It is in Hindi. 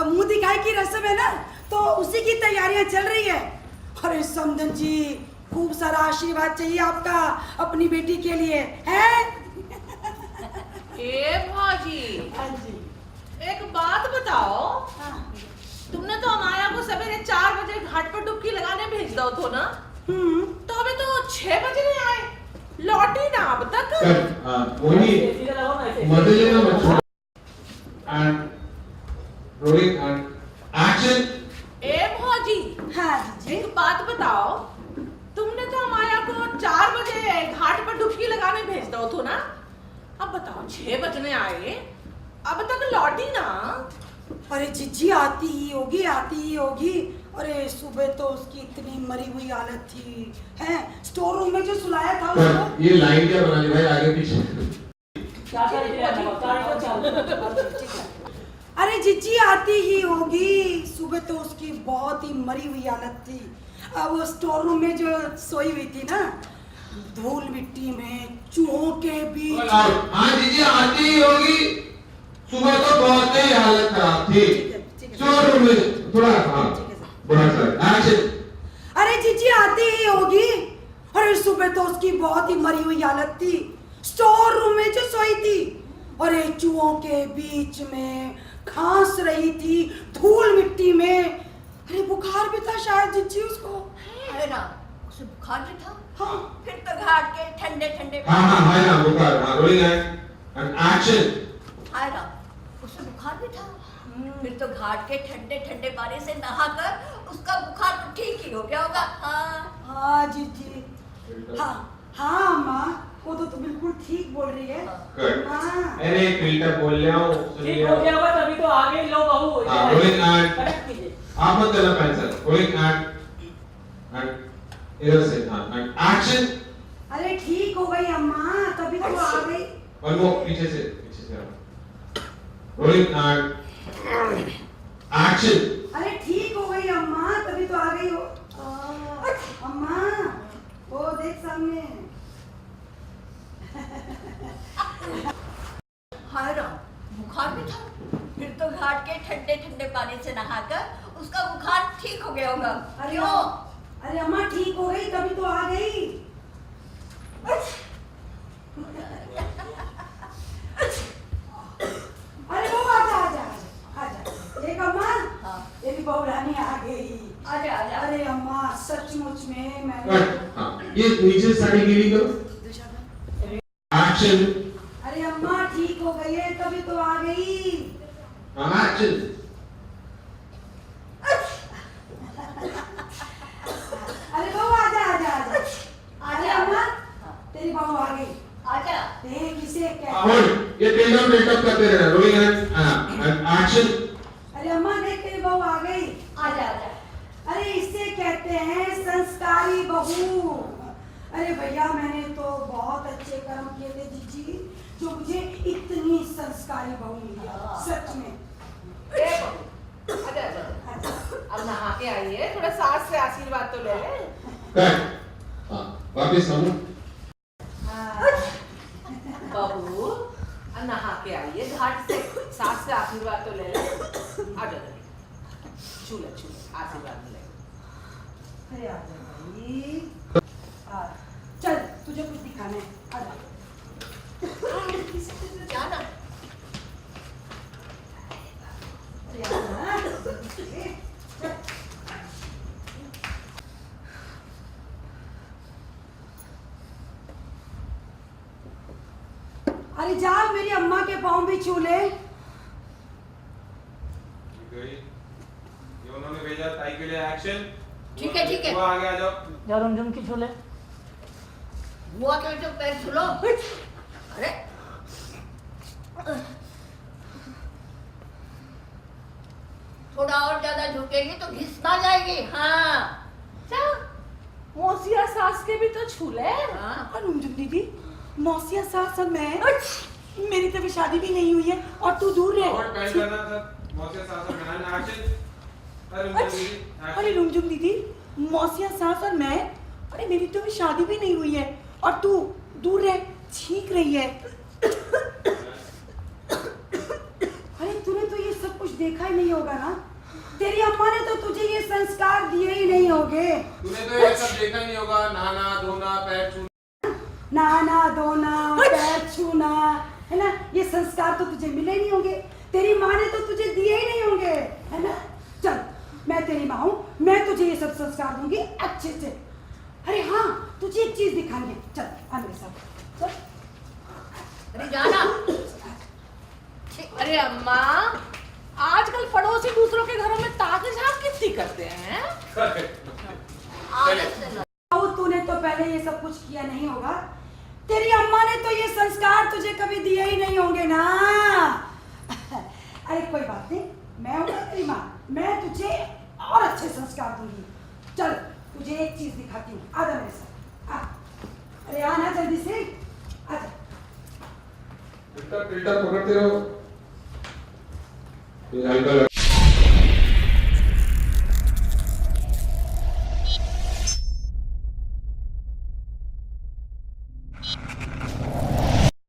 मुंह दिखाई की रस्म है ना, तो उसी की तैयारियां चल रही है। अरे समधन जी, खूब सारा आशीर्वाद चाहिए आपका अपनी बेटी के लिए, है? ए भाजी, हाँ जी। एक बात बताओ, हाँ। तुमने तो अमाया को सवेरे 4 बजे घाट पर डुबकी लगाने भेज दो तो ना, तो अभी तो 6 बजे नहीं आए, लौटी ना अब तक। वही मधुलिका मत and rolling and action। ए भाजी, हाँ जी। एक बात बताओ, तुमने तो अमाया को 4 बजे घाट पर डुबकी लगाने भेज दो तो ना, अब बताओ 6 बजने आए, अब तक लौटी ना। अरे जीजी आती ही होगी, आती ही होगी। अरे सुबह तो उसकी इतनी मरी हुई हालत थी, हैं? स्टोर रूम में जो सुलाया था उसको। ये लाइन क्या बना ली भाई, आगे पीछे अरे जीजी आती ही होगी, सुबह तो उसकी बहुत ही मरी हुई हालत थी। अब वो स्टोर रूम में जो सोई हुई थी ना, धूल मिट्टी में, चूहों के बीच। हाँ जीजी आती ही होगी, सुबह तो बहुत ही हालत खराब थी। स्टोर रूम में थोड़ा बड़ा सा एक्शन। अरे जीजी आती ही होगी, अरे सुबह तो उसकी बहुत ही मरी हुई हालत थी, स्टोर रूम में जो सोई थी। अरे चूहों के बीच में खांस रही थी, धूल मिट्टी में। अरे बुखार भी था शायद जीजी उसको। अरे ना, उसे बुखार भी था। हाँ। फिर तो घाट के ठंडे ठंडे हाँ है ना बुखार। Rolling and action. हाय ना, उसे बुखार भी था। फिर तो घाट के ठंडे ठंडे पानी से नहाकर उसका बुखार तो ठीक ही हो गया होगा। हाँ जीजी, हाँ हाँ माँ, वो तो बिल्कुल ठीक बोल रही है। हाँ। अरे फिल्टर बोल रहा हूँ, ठीक हो गया होगा तभी तो आगे लो बहू हो जाए। रोलिंग एंड करेक्ट कीजिए। आप मत करना पेंसिल। रोलिंग एंड इधर से एंड एक्शन। अरे ठीक हो गई अम्मा, तभी तो आ गई। और वो पीछे से रोलिंग एंड एक्शन। अरे ठीक हो गई अम्मा, तभी तो आ गई हो। अम्मा, वो देख सामने। हाय ना, बुखार भी था। फिर तो घाट के ठंडे ठंडे पानी से नहाकर उसका बुखार ठीक हो गया होगा। अरे क्यों? अरे अम्मा ठीक हो गई, तभी तो आ गई। अरे वो आजा आजा आजा। देख अम्मा, तेरी बहू रानी आ गई। आजा आजा। अरे अम्मा सचमुच में मैंने। ये नीचे साड़ी गिरी करो। एक्शन। अरे अम्मा ठीक हो गई है, तभी तो आ गई। एक्शन। अरे बहू आजा आजा आजा। अरे अम्मा, तेरी बहू आ गई। आजा। देख इसे क्या। ये टेलर मेकअप करते रहना। Rolling and action. अरे अम्मा देख तेरी बहू आ गई। आजा आजा। अरे इसे कहते हैं संस्कारी बहू। अरे भैया मैंने तो बहुत अच्छे कर्म किए थे जीजी, जो मुझे इतनी संस्कारी बहू मिली, सच में। ए बहू, आजा, अब नहा के आइए, थोड़ा सास से आशीर्वाद तो ले ले। वापस हम बहू, अब नहा के आइए घाट से, सास से आशीर्वाद तो ले ले। आजा छूले आशीर्वाद मिले। अरे आजा भाई, चल तुझे कुछ दिखाना है, आजा। जाना। अरे जा, मेरी अम्मा के पाँव भी छू ले। उन्होंने भेजा ताई के लिए एक्शन। ठीक है ठीक है। वो आगे आ जाओ। जा रुमझुम की छोले। बुआ के जो पैर छुलो। अरे थोड़ा और ज्यादा झुकेगी तो घिसना जाएगी। हाँ चल, मौसिया सास के भी तो छूले। हाँ। और रुमझुम दीदी, मौसिया सास और मैं, मेरी तो अभी शादी भी नहीं हुई है और तू दूर रह। और पहले करना था मौसी सास और मैं एक्शन। अरे रुमझुम दीदी, मौसिया सास और मैं, अरे मेरी तो अभी शादी भी नहीं हुई है और तू दूर रह, छींक रही है। अरे तूने तो ये सब कुछ देखा देखा ही नहीं होगा ना, तेरी अम्मा ने तो तुझे ये संस्कार दिए ही नहीं होंगे। तूने तो ये सब देखा ही नहीं होगा, नहाना धोना पैर छूना। नहाना धोना पैर छूना, है ना, ये संस्कार तो तुझे मिले ही नहीं होंगे, तेरी माँ ने तो तुझे दिए ही नहीं होंगे, है ना। चल, मैं तेरी माँ हूँ, मैं तुझे ये सब संस्कार दूंगी अच्छे से। अरे हाँ, तुझे एक चीज दिखानी है, चल आ मेरे साथ चल। अरे जाना। अरे अम्मा, आजकल पड़ोसी दूसरों के घरों में ताक झांक कितनी करते हैं? आदत से लग- बाबू, तूने तो पहले ये सब कुछ किया नहीं होगा, तेरी अम्मा ने तो ये संस्कार तुझे कभी दिए ही नहीं होंगे ना। अरे कोई बात नहीं, मैं हूँ ना तेरी माँ, मैं तुझे और अच्छे संस्कार दूंगी। चल, तुझे एक चीज दिखाती हूँ, आजा मेरे साथ आ। अरे आना जल्दी से, आजा। टिल्टर टिल्टर पकड़ते रहो, ये हल्का